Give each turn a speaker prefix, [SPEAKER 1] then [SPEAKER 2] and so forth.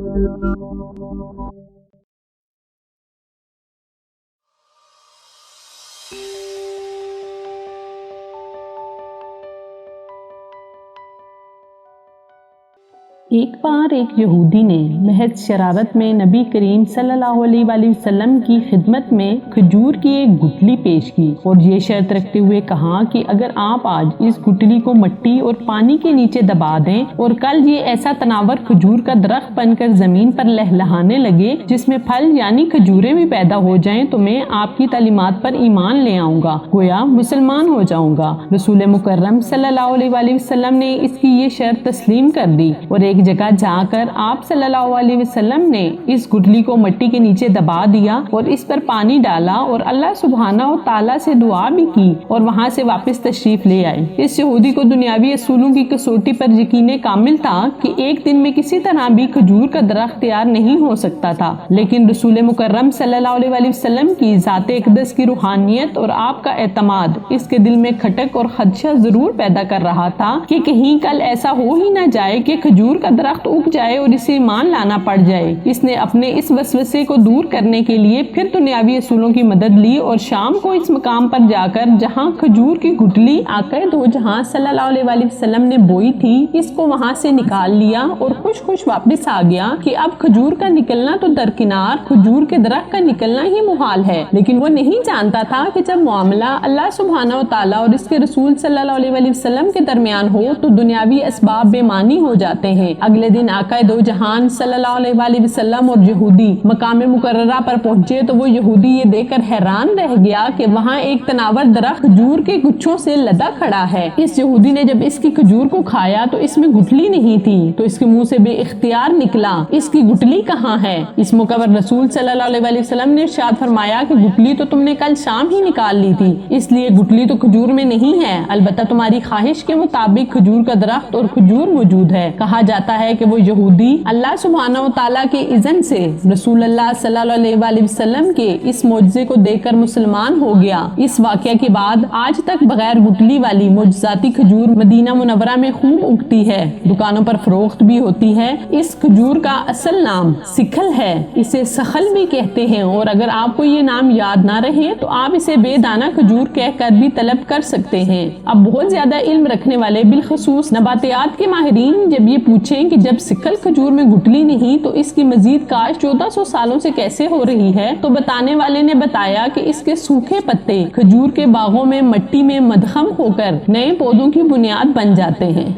[SPEAKER 1] ایک بار ایک یہودی نے محض شرارت میں نبی کریم صلی اللہ علیہ وآلہ وسلم کی خدمت میں کھجور کی ایک گٹلی پیش کی اور یہ شرط رکھتے ہوئے کہا کہ اگر آپ آج اس گٹلی کو مٹی اور پانی کے نیچے دبا دیں اور کل یہ ایسا تناور کھجور کا درخت بن کر زمین پر لہلہانے لگے جس میں پھل یعنی کھجوریں بھی پیدا ہو جائیں تو میں آپ کی تعلیمات پر ایمان لے آؤں گا، گویا مسلمان ہو جاؤں گا۔ رسول مکرم صلی اللہ علیہ وآلہ وسلم نے اس کی یہ شرط تسلیم کر دی اور ایک جگہ جا کر آپ صلی اللہ علیہ وسلم نے اس گٹلی کو مٹی کے نیچے دبا دیا اور اس پر پانی ڈالا اور اللہ سبحانہ و تعالیٰ سے دعا بھی کی اور وہاں سے واپس تشریف لے آئے۔ اس یہودی کو دنیاوی اصولوں کی کسوٹی پر یقین کامل تھا کہ ایک دن میں کسی طرح بھی کھجور کا درخت تیار نہیں ہو سکتا تھا، لیکن رسول مکرم صلی اللہ علیہ وآلہ وسلم کی ذات اقدس کی روحانیت اور آپ کا اعتماد اس کے دل میں کھٹک اور خدشہ ضرور پیدا کر رہا تھا کہ کہیں کل ایسا ہو ہی نہ جائے کہ کھجور کا درخت اگ جائے اور اسے ایمان لانا پڑ جائے۔ اس نے اپنے اس وسوسے کو دور کرنے کے لیے پھر دنیاوی اصولوں کی مدد لی اور شام کو اس مقام پر جا کر جہاں کھجور کی گٹلی آقا دو جہاں صلی اللہ علیہ وآلہ وسلم نے بوئی تھی اس کو وہاں سے نکال لیا اور خوش خوش واپس آ گیا کہ اب کھجور کا نکلنا تو درکنار، کھجور کے درخت کا نکلنا ہی محال ہے، لیکن وہ نہیں جانتا تھا کہ جب معاملہ اللہ سبحانہ و تعالیٰ اور اس کے رسول صلی اللہ علیہ وآلہ وسلم کے درمیان ہو تو دنیاوی اسباب بے معنی ہو جاتے ہیں۔ اگلے دن آقا دو جہان صلی اللہ علیہ وآلہ وسلم اور یہودی مقام مقررہ پر پہنچے تو وہ یہودی یہ دیکھ کر حیران رہ گیا کہ وہاں ایک تناور درخت کھجور کے گچھوں سے لدا کھڑا ہے۔ اس یہودی نے جب اس کی کھجور کو کھایا تو اس میں گٹلی نہیں تھی، تو اس کے منہ سے بے اختیار نکلا، اس کی گٹلی کہاں ہے؟ اس موقع پر رسول صلی اللہ علیہ وآلہ وسلم نے ارشاد فرمایا کہ گٹلی تو تم نے کل شام ہی نکال لی تھی، اس لیے گٹلی تو کھجور میں نہیں ہے، البتہ تمہاری خواہش کے مطابق کھجور کا درخت اور کھجور موجود ہے۔ کہا جاتا ہے کہ وہ یہودی اللہ سبحانہ و تعالیٰ کے اذن سے رسول اللہ صلی اللہ علیہ وآلہ وسلم کے اس معجزے کو دیکھ کر مسلمان ہو گیا۔ اس واقعہ کے بعد آج تک بغیر گٹلی والی معجزاتی کھجور مدینہ منورہ میں خوب اگتی ہے، دکانوں پر فروخت بھی ہوتی ہے۔ اس کھجور کا اصل نام سکھل ہے، اسے سخل بھی کہتے ہیں، اور اگر آپ کو یہ نام یاد نہ رہے تو آپ اسے بے دانہ کھجور کہہ کر بھی طلب کر سکتے ہیں۔ اب بہت زیادہ علم رکھنے والے بالخصوص نباتیات کے ماہرین جب یہ پوچھیں کہ جب سکھل کھجور میں گٹلی نہیں تو اس کی مزید کاشت 1400 سالوں سے کیسے ہو رہی ہے، تو بتانے والے نے بتایا کہ اس کے سوکھے پتے کھجور کے باغوں میں مٹی میں مدخم ہو کر نئے پودوں کی بنیاد بن جاتے ہیں۔